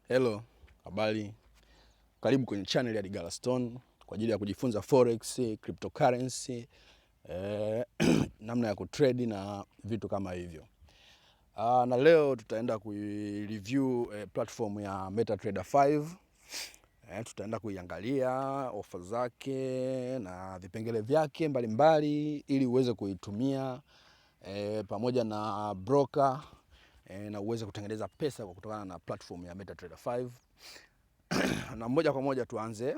Hello, habari. Karibu kwenye channel ya Galaston kwa ajili ya kujifunza forex, cryptocurrency, namna ya kutrade na vitu kama hivyo. Na leo tutaenda kuireview platform ya Metatrader 5. Tutaenda kuiangalia ofa zake na vipengele vyake mbalimbali ili uweze kuitumia pamoja na broker na uweze kutengeneza pesa kwa kutokana na platform ya Metatrader 5. Na moja kwa moja tuanze.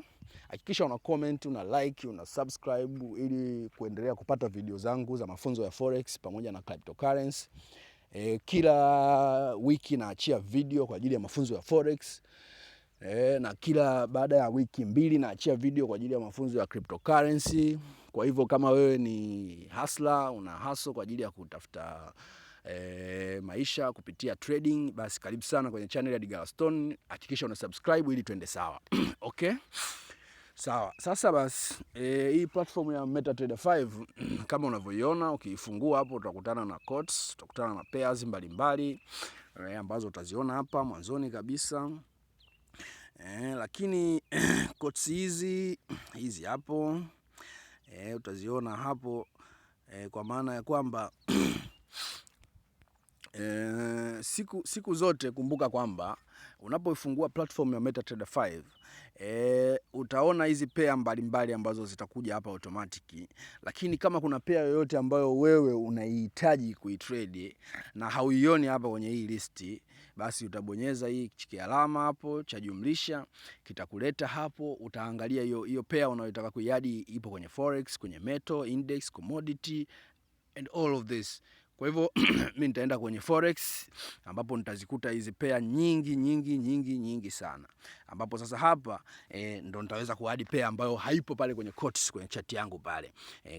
Hakikisha una comment, una like, una subscribe ili kuendelea kupata video zangu za mafunzo ya forex pamoja na cryptocurrency. Kila wiki naachia video kwa ajili ya mafunzo ya forex. Na kila baada ya wiki mbili naachia video kwa ajili ya mafunzo ya cryptocurrency. Kwa hivyo kama wewe ni hustler, una hustle kwa ajili ya kutafuta maisha kupitia trading, basi karibu sana kwenye channel ya Galaston. Hakikisha una subscribe ili tuende sawa. Okay? Sawa. Sasa basi hii platform ya Metatrader 5 kama unavyoiona, ukiifungua hapo utakutana na quotes, utakutana na pairs mbalimbali ambazo utaziona hapa mwanzoni kabisa. Lakini quotes hizi hapo utaziona hapo kwa maana ya kwamba siku zote kumbuka kwamba unapoifungua platform ya Metatrader 5 utaona hizi pair mbalimbali ambazo zitakuja hapa automatic. Lakini kama kuna pair yoyote ambayo wewe unahitaji kuitrade na hauioni hapa kwenye hii listi, basi utabonyeza hii kialama hapo cha jumlisha, kitakuleta hapo, utaangalia hiyo pair unayotaka kuiadi ipo kwenye forex, kwenye metal, index, commodity and all of this. Kwa hivyo mimi nitaenda kwenye forex ambapo nitazikuta hizi pair nyingi sana. Ambapo sasa hapa ndo nitaweza kuadi pair ambayo haipo pale kwenye quotes kwenye chat yangu pale.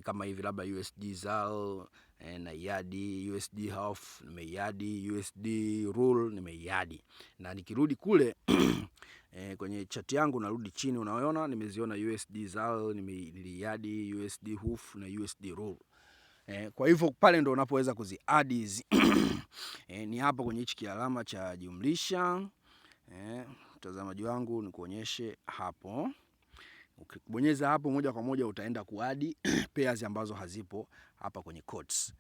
Kama hivi labda USD ZAL na iadi, USD half nimeiadi, USD rule nimeiadi. Na nikirudi kule kwenye chat yangu narudi chini, unaona nimeziona USD ZAL nimeiadi, USD hoof na USD rule. Kwa hivyo pale ndo unapoweza kuziadi hizi. Ni hapa kwenye hichi kialama cha jumlisha. Mtazamaji wangu nikuonyeshe hapo. Ukibonyeza hapo moja kwa moja utaenda kuadi pairs ambazo hazipo hapa kwenye quotes.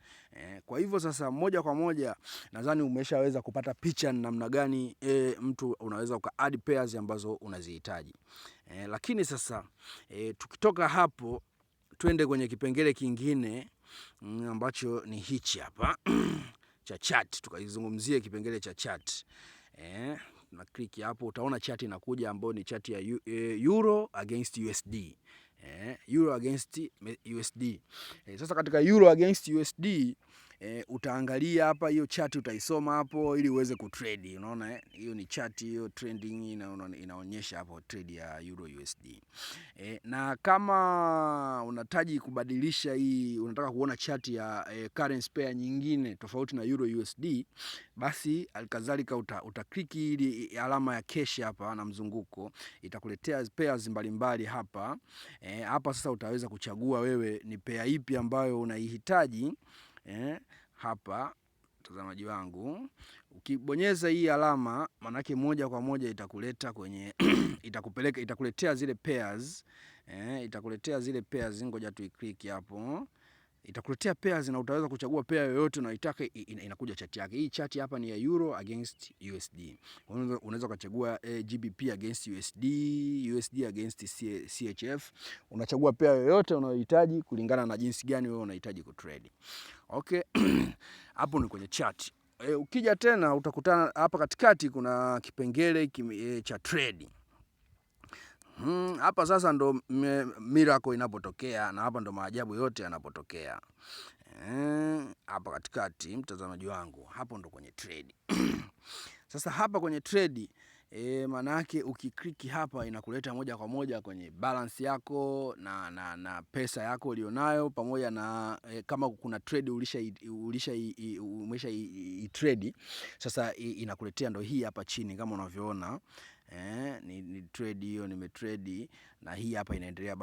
Kwa hivyo sasa moja kwa moja nadhani umeshaweza kupata picha namna gani mtu unaweza ukaadi pairs ambazo unazihitaji. Lakini sasa tukitoka hapo twende kwenye kipengele kingine ambacho ni hichi hapa cha chat. Tukizungumzie kipengele cha chat. Na click hapo utaona chat inakuja ambayo ni chat ya euro against USD. Euro against USD. Sasa katika euro against USD utaangalia hapa hiyo chat, utaisoma hapo ili uweze kutrade. Unaona hiyo ni chat, hiyo trending inaonyesha hapo trade ya euro USD. Na kama unahitaji kubadilisha hii, unataka kuona chat ya currency pair nyingine tofauti na euro USD, basi alikadhalika utaklik ili alama ya cash hapa na mzunguko, itakuletea pairs mbalimbali hapa. Hapa sasa utaweza kuchagua wewe ni pair ipi ambayo unaihitaji. Hapa mtazamaji wangu, ukibonyeza hii alama manake moja kwa moja itakuleta kwenye itakuletea zile pairs. Itakuletea zile pairs, ngoja tuiclick hapo. Itakuletea pairs na utaweza kuchagua pair yoyote unayoitaka, inakuja chat yake. Hii chat hapa ni ya euro against USD. Unaweza kuchagua GBP against USD, USD against CHF. Unachagua pair yoyote unayohitaji kulingana na jinsi gani wewe unahitaji kutrade. Okay. Hapo ni kwenye chat. Ukija tena utakutana hapa katikati kuna kipengele cha trade. Hapa sasa ndo miracle inapotokea na hapa ndo maajabu yote yanapotokea. Hapa katikati mtazamaji wangu, hapo ndo kwenye trade. Sasa hapa kwenye trade maana yake ukiklik hapa inakuleta moja kwa moja kwenye balance yako na pesa yako ulionayo pamoja na kama kuna trade umesha trade, sasa inakuletea ndo hii hapa chini kama unavyoona. Ni trade hiyo nimetrade na hii hapa inaendelea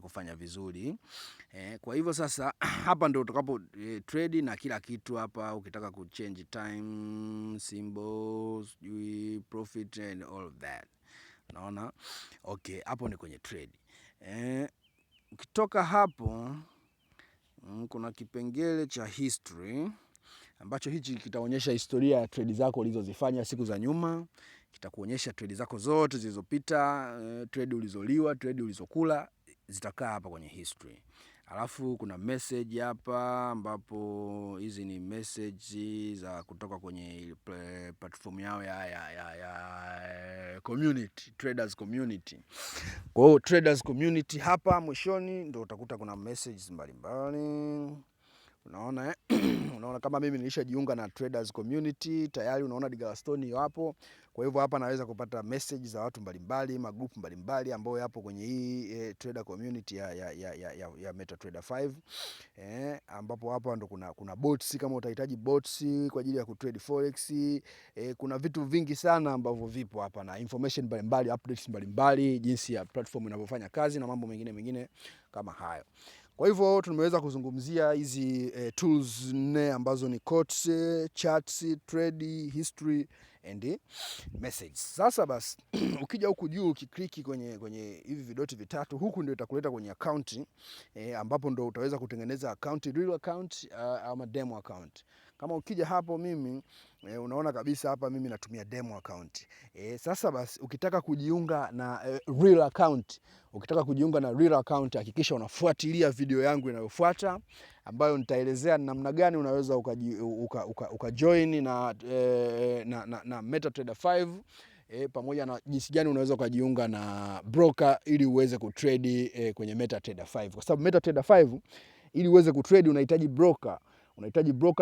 kufanya vizuri. Kwa hivyo sasa hapa ndio utakapo trade na kila kitu hapa. Ukitaka kuchange time symbols, profit and all of that. Naona okay, hapo ni kwenye trade. Ukitoka hapo kuna kipengele cha history ambacho hichi kitaonyesha historia ya trade zako ulizozifanya siku za nyuma. Kitakuonyesha trade zako zote zilizopita, trade ulizoliwa, trade ulizokula, zitakaa hapa kwenye history. Alafu kuna message hapa ambapo hizi ni message za kutoka kwenye platform yao ya community, traders community. Kwa hiyo traders community hapa mwishoni ndio utakuta kuna messages mbalimbali. Unaona unaona kama mimi nilishajiunga na traders community tayari, unaona Diggerstone hapo. Kwa hivyo hapa naweza kupata message za watu mbalimbali, magroup mbalimbali ambao yapo kwenye hii trader community ya Metatrader 5. Ambapo hapa ndo kuna bots, kama utahitaji bots kwa ajili ya kutrade forex. Kuna vitu vingi sana ambavyo vipo hapa na information mbalimbali, updates mbalimbali, jinsi ya platform inavyofanya kazi na mambo mengine kama hayo. Kwa hivyo tumeweza kuzungumzia hizi tools 4 ambazo ni quotes, charts, trade, history and message. Sasa basi ukija huku juu ukikliki kwenye hivi vidoti vitatu, huku ndio itakuleta kwenye account, ambapo ndio utaweza kutengeneza account, real account ama demo account. Kama ukija hapo mimi unaona kabisa hapa mimi natumia demo account. Sasa basi ukitaka kujiunga na real account, hakikisha unafuatilia video yangu inayofuata ambayo nitaelezea namna gani unaweza ukajoin na Metatrader 5, pamoja na jinsi gani unaweza ukajiunga na broker ili uweze kutrade kwenye Metatrader 5. Kwa sababu Metatrader 5 ili uweze kutrade unahitaji broker.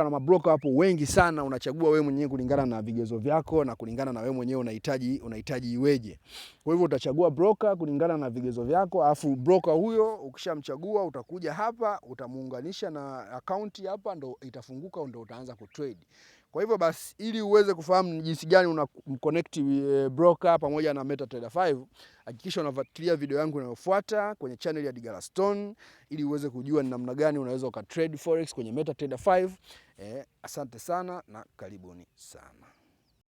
Na mabroker hapo wengi sana, unachagua wewe mwenyewe kulingana na vigezo vyako na kulingana na wewe mwenyewe unahitaji iweje. Kwa hivyo utachagua broker kulingana na vigezo vyako, alafu broker huyo ukishamchagua utakuja hapa, utamuunganisha na account hapa, ndo itafunguka, ndo utaanza kutrade. Kwa hivyo basi ili uweze kufahamu jinsi gani unamconnect broker pamoja na Metatrader 5, hakikisha unafuatilia video yangu inayofuata kwenye channel ya Diggerstone ili uweze kujua ni namna gani unaweza ukatrade forex kwenye Metatrader 5. Asante sana na karibuni sana.